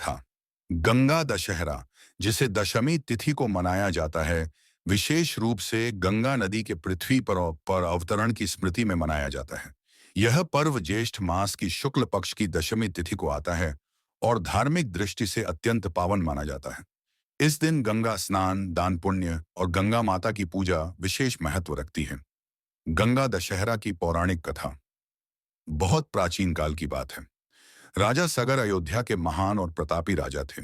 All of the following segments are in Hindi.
था। गंगा दशहरा, जिसे दशमी तिथि को मनाया जाता है, विशेष रूप से गंगा नदी के पृथ्वी पर अवतरण की स्मृति में मनाया जाता है। यह पर्व ज्येष्ठ मास की शुक्ल पक्ष की दशमी तिथि को आता है और धार्मिक दृष्टि से अत्यंत पावन माना जाता है। इस दिन गंगा स्नान, दान पुण्य और गंगा माता की पूजा विशेष महत्व रखती है। गंगा दशहरा की पौराणिक कथा बहुत प्राचीन काल की बात है। राजा सगर अयोध्या के महान और प्रतापी राजा थे।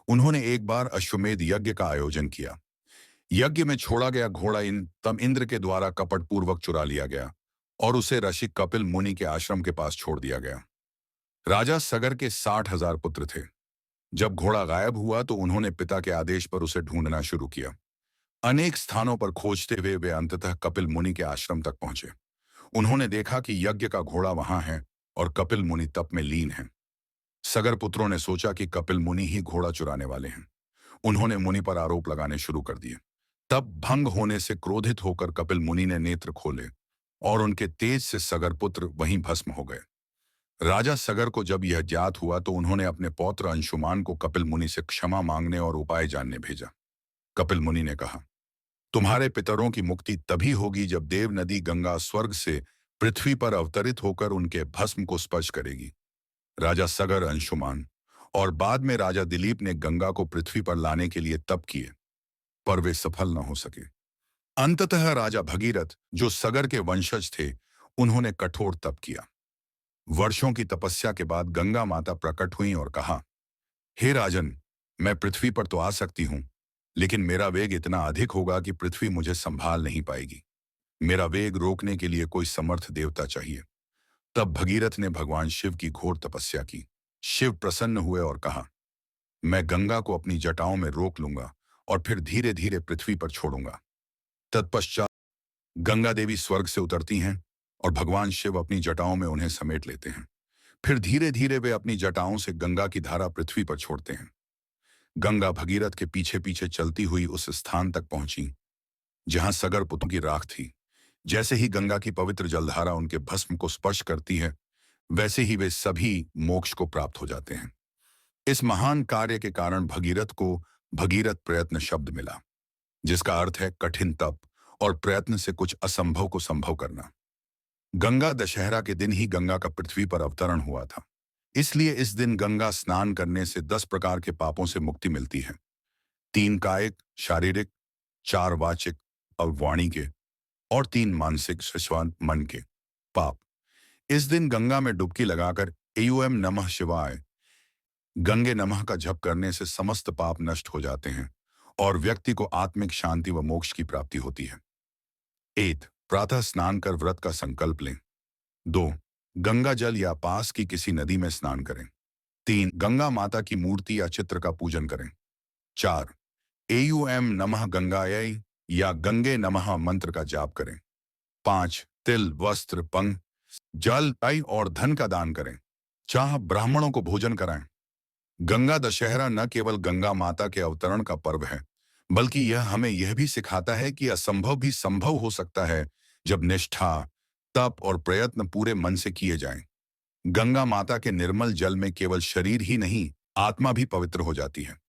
उन्होंने एक बार अश्वमेध यज्ञ का आयोजन किया। यज्ञ में छोड़ा गया घोड़ा तब इंद्र के द्वारा कपटपूर्वक चुरा लिया गया और उसे ऋषि कपिल मुनि के आश्रम के पास छोड़ दिया गया। राजा सगर के 60,000 पुत्र थे। जब घोड़ा गायब हुआ तो उन्होंने पिता के आदेश पर उसे ढूंढना शुरू किया। अनेक स्थानों पर खोजते हुए वे अंततः कपिल मुनि के आश्रम तक पहुंचे। उन्होंने देखा कि यज्ञ का घोड़ा वहां है और कपिल मुनि तप में लीन हैं। सगर पुत्रों ने सोचा कि कपिल मुनि ही घोड़ा चुराने वाले हैं। उन्होंने मुनि पर आरोप लगाने शुरू कर दिए। तब भंग होने से क्रोधित होकर कपिल मुनि ने नेत्र खोले और उनके तेज से सगर पुत्र वहीं भस्म हो गए। राजा सगर को जब यह ज्ञात हुआ तो उन्होंने अपने पौत्र अंशुमान को कपिल मुनि से क्षमा मांगने और उपाय जानने भेजा। कपिल मुनि ने कहा, तुम्हारे पितरों की मुक्ति तभी होगी जब देव नदी गंगा स्वर्ग से पृथ्वी पर अवतरित होकर उनके भस्म को स्पर्श करेगी। राजा सगर, अंशुमान और बाद में राजा दिलीप ने गंगा को पृथ्वी पर लाने के लिए तप किए, पर वे सफल न हो सके। अंततः राजा भगीरथ, जो सगर के वंशज थे, उन्होंने कठोर तप किया। वर्षों की तपस्या के बाद गंगा माता प्रकट हुई और कहा, हे राजन, मैं पृथ्वी पर तो आ सकती हूं, लेकिन मेरा वेग इतना अधिक होगा कि पृथ्वी मुझे संभाल नहीं पाएगी। मेरा वेग रोकने के लिए कोई समर्थ देवता चाहिए। तब भगीरथ ने भगवान शिव की घोर तपस्या की। शिव प्रसन्न हुए और कहा, मैं गंगा को अपनी जटाओं में रोक लूंगा और फिर धीरे धीरे पृथ्वी पर छोड़ूंगा। तत्पश्चात गंगा देवी स्वर्ग से उतरती हैं और भगवान शिव अपनी जटाओं में उन्हें समेट लेते हैं। फिर धीरे धीरे वे अपनी जटाओं से गंगा की धारा पृथ्वी पर छोड़ते हैं। गंगा भगीरथ के पीछे पीछे चलती हुई उस स्थान तक पहुंची जहां सगर पुत्रों की राख थी। जैसे ही गंगा की पवित्र जलधारा उनके भस्म को स्पर्श करती है, वैसे ही वे सभी मोक्ष को प्राप्त हो जाते हैं। इस महान कार्य के कारण भगीरथ को भगीरथ प्रयत्न शब्द मिला, जिसका अर्थ है कठिन तप और प्रयत्न से कुछ असंभव को संभव करना। गंगा दशहरा के दिन ही गंगा का पृथ्वी पर अवतरण हुआ था। इसलिए इस दिन गंगा स्नान करने से 10 प्रकार के पापों से मुक्ति मिलती है। 3 कायिक, शारीरिक, 4 वाचिक और वाणी के और 3 मानसिक, शिश्वान मन के पाप। इस दिन गंगा में डुबकी लगाकर एयूएम नमः शिवाय, गंगे नमः का जप करने से समस्त पाप नष्ट हो जाते हैं और व्यक्ति को आत्मिक शांति व मोक्ष की प्राप्ति होती है। 1. प्रातः स्नान कर व्रत का संकल्प लें। 2. गंगा जल या पास की किसी नदी में स्नान करें। 3. गंगा माता की मूर्ति या चित्र का पूजन करें। 4. एयूएम नमः गंगायै या गंगे नमः मंत्र का जाप करें। 5. तिल, वस्त्र, पंख, जल, तई और धन का दान करें। 4. ब्राह्मणों को भोजन कराएं। गंगा दशहरा न केवल गंगा माता के अवतरण का पर्व है, बल्कि यह हमें यह भी सिखाता है कि असंभव भी संभव हो सकता है जब निष्ठा, तप और प्रयत्न पूरे मन से किए जाएं। गंगा माता के निर्मल जल में केवल शरीर ही नहीं, आत्मा भी पवित्र हो जाती है।